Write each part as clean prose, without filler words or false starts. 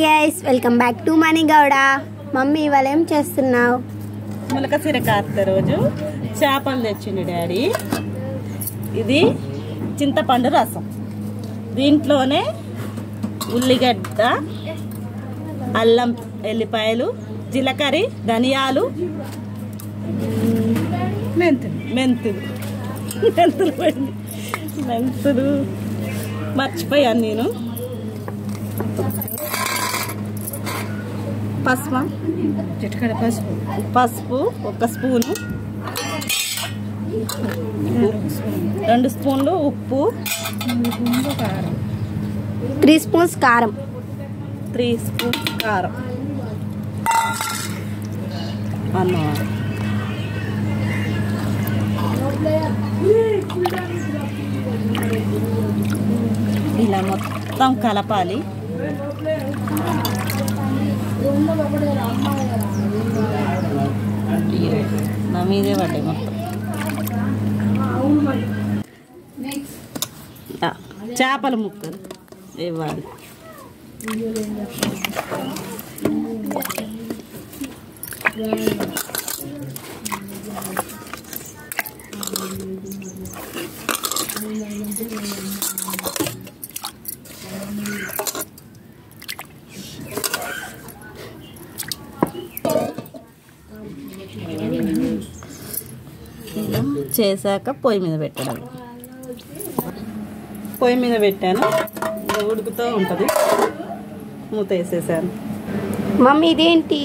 Guys welcome back to Mani Gowda. Mummy ఇవాళ ఏం చేస్తున్నావు? ములకసిర కార్తె రోజు చేపలు తెచ్చిండు డాడీ. ఇది చింతపండు రసం, దీంట్లోనే ఉల్లిగడ్డ, అల్లం, ఎల్లిపాయలు, జీలకర్ర, ధనియాలు, మెంతులు మర్చిపోయాను నేను. పసుపు 1 స్పూను, 2 స్పూన్లు ఉప్పు, 3 స్పూన్స్ కారం, 3 స్పూన్స్ కారం, అన్నం ఇలా మొత్తం కలపాలి. నా మీదే పడ్డాయి మొత్తం. చేపల ముక్కలు ఇవ్వాలి. చేశాక పొయ్యి మీద పెట్టడం. పొయ్యి మీద పెట్టాను, ఉడుకుతూ ఉంటుంది. మూత వేసేసాను. మమ్మీ ఇదేంటి?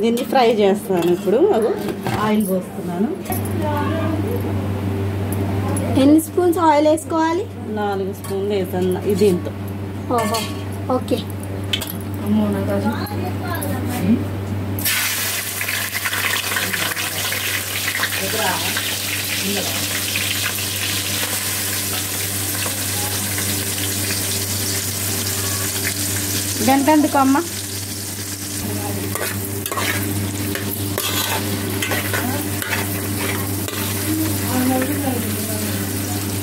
దీన్ని ఫ్రై చేస్తాను. ఇప్పుడు ఆయిల్ పోస్తున్నాను. ఎన్ని స్పూన్స్ ఆయిల్ వేసుకోవాలి? 4 స్పూన్లు వేసాను దీంతో. ఓహో, ఓకే. గంట ఎందుకు అమ్మ?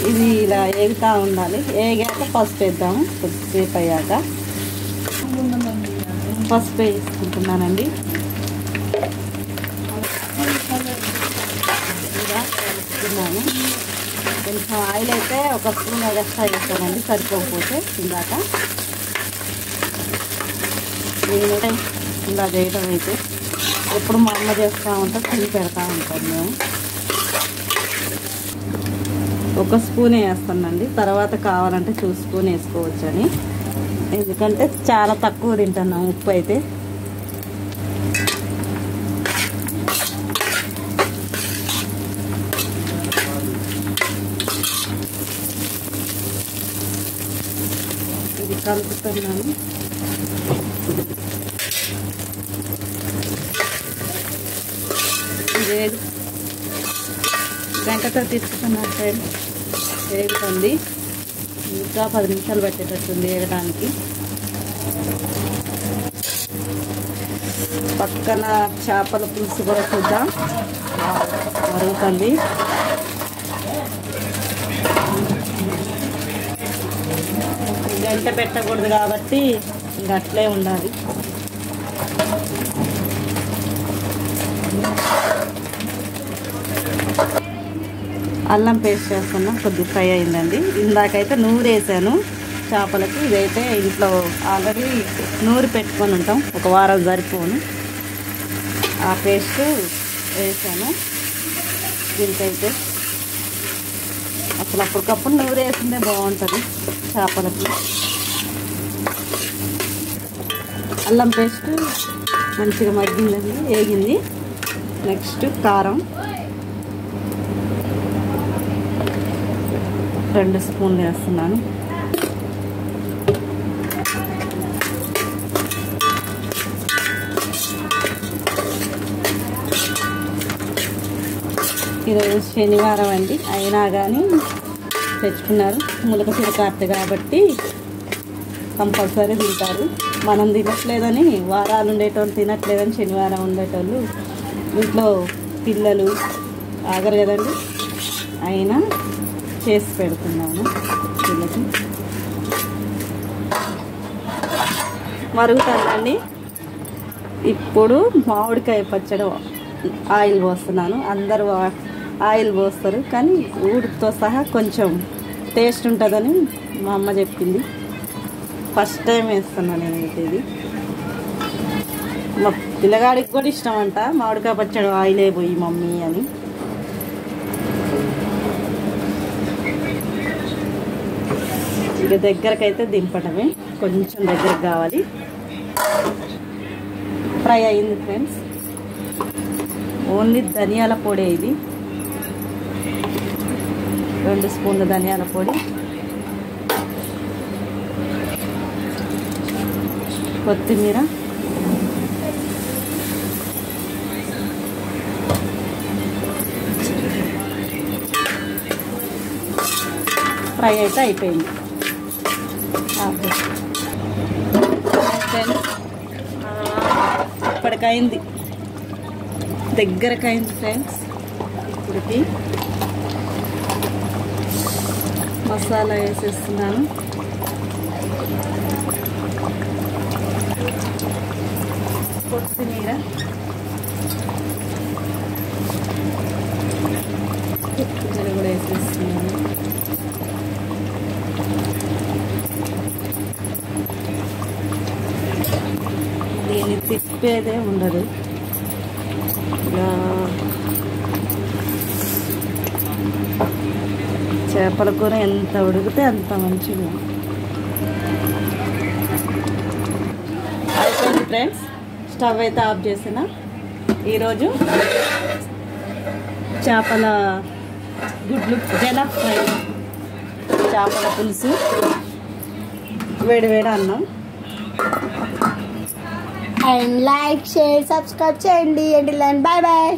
ఇది ఇలా ఏగుతూ ఉండాలి. ఏగాక పసుపు వేద్దాము. కొద్దిసేపు అయ్యాక పసుపు వేసుకుంటున్నానండి. ఇలా కలుపుతున్నాను. కొంచెం ఆయిల్ అయితే 1 స్పూన్ ఎక్స్ట్రా వేస్తానండి, సరిపోకపోతే. ఇందాక నేను ఇలా చేయటం అయితే ఎప్పుడు మా అమ్మ చేస్తూ ఉంటాం, తిని పెడతా ఉంటాం మేము. 1 స్పూన్ వేస్తానండి, తర్వాత కావాలంటే చూసుకొని వేసుకోవచ్చని. ఎందుకంటే చాలా తక్కువ తింటున్నాం ఉప్పు అయితే. ఇది కలుపుతున్నాను. ఇది గంటతో తీసుకున్నట్టు వేగుతుంది. ఇంకా 10 నిమిషాలు పట్టేటట్టుంది వేగడానికి. పక్కన చేపల పులుసు కూడా చూద్దాం, మరుగుతుంది. గంట పెట్టకూడదు కాబట్టి ఇంకా అట్లే ఉండాలి. అల్లం పేస్ట్ చేస్తున్నా, కొద్దిగా ఫ్రై అయిందండి. ఇందాకైతే నూరు వేసాను చేపలకి. ఇదైతే ఇంట్లో ఆల్రెడీ నూరు పెట్టుకొని ఉంటాం, 1 వారం సరిపోను. ఆ పేస్ట్ వేసాను. దీనికైతే అసలు అప్పటికప్పుడు నూరు వేసిందే బాగుంటుంది చేపలకి. అల్లం పేస్ట్ మంచిగా మగ్గిందండి, వేగింది. నెక్స్ట్ కారం 2 స్పూన్లు వేస్తున్నాను. ఈరోజు శనివారం అండి, అయినా కానీ తెచ్చుకున్నారు. ములకసిర కార్తె కాబట్టి కంపల్సరీ తింటారు. మనం తినట్లేదని, వారాలు ఉండేటోళ్ళు తినట్లేదని శనివారం ఉండేటోళ్ళు, ఇంట్లో పిల్లలు ఆగరు కదండి, అయినా చేసి పెడుతున్నాను పిల్లకి. మరుగుతుందండి. ఇప్పుడు మామిడికాయ పచ్చడి ఆయిల్ పోస్తున్నాను. అందరూ ఆయిల్ పోస్తారు కానీ ఊడితో సహా కొంచెం టేస్ట్ ఉంటుందని మా అమ్మ చెప్పింది. ఫస్ట్ టైం వేస్తున్నాను నేనైతే. ఇది మా పిల్లగాడికి కూడా ఇష్టం అంట మామిడికాయ పచ్చడి ఆయిలే పోయి మమ్మీ అని. ఇక దగ్గరకైతే దింపటమే, కొంచెం దగ్గరకు కావాలి. ఫ్రై అయింది ఫ్రెండ్స్. ఓన్లీ ధనియాల పొడి, ఇది 2 స్పూన్ల ధనియాల పొడి, కొత్తిమీర, ఫ్రై అయితే అయిపోయింది. ఇప్పటికైంది, దగ్గరకైంది ఫ్రెండ్స్. ఇప్పటికి మసాలా వేసేస్తున్నాను. కొత్తిమీర, కూడా వేసేస్తున్నాను. దీన్ని తిప్పేదే ఉండదు. ఇలా చేపల కూర ఎంత ఉడికితే అంత మంచిగా అయిపోయింది ఫ్రెండ్స్. స్టవ్ అయితే ఆఫ్ చేసిన. ఈరోజు చేపల గుడ్లు జల ఫ్రై, చేపల పులుసు, వేడివేడి అన్నం. అండ్ లైక్, షేర్, సబ్స్క్రైబ్ చేయండి. Bye bye.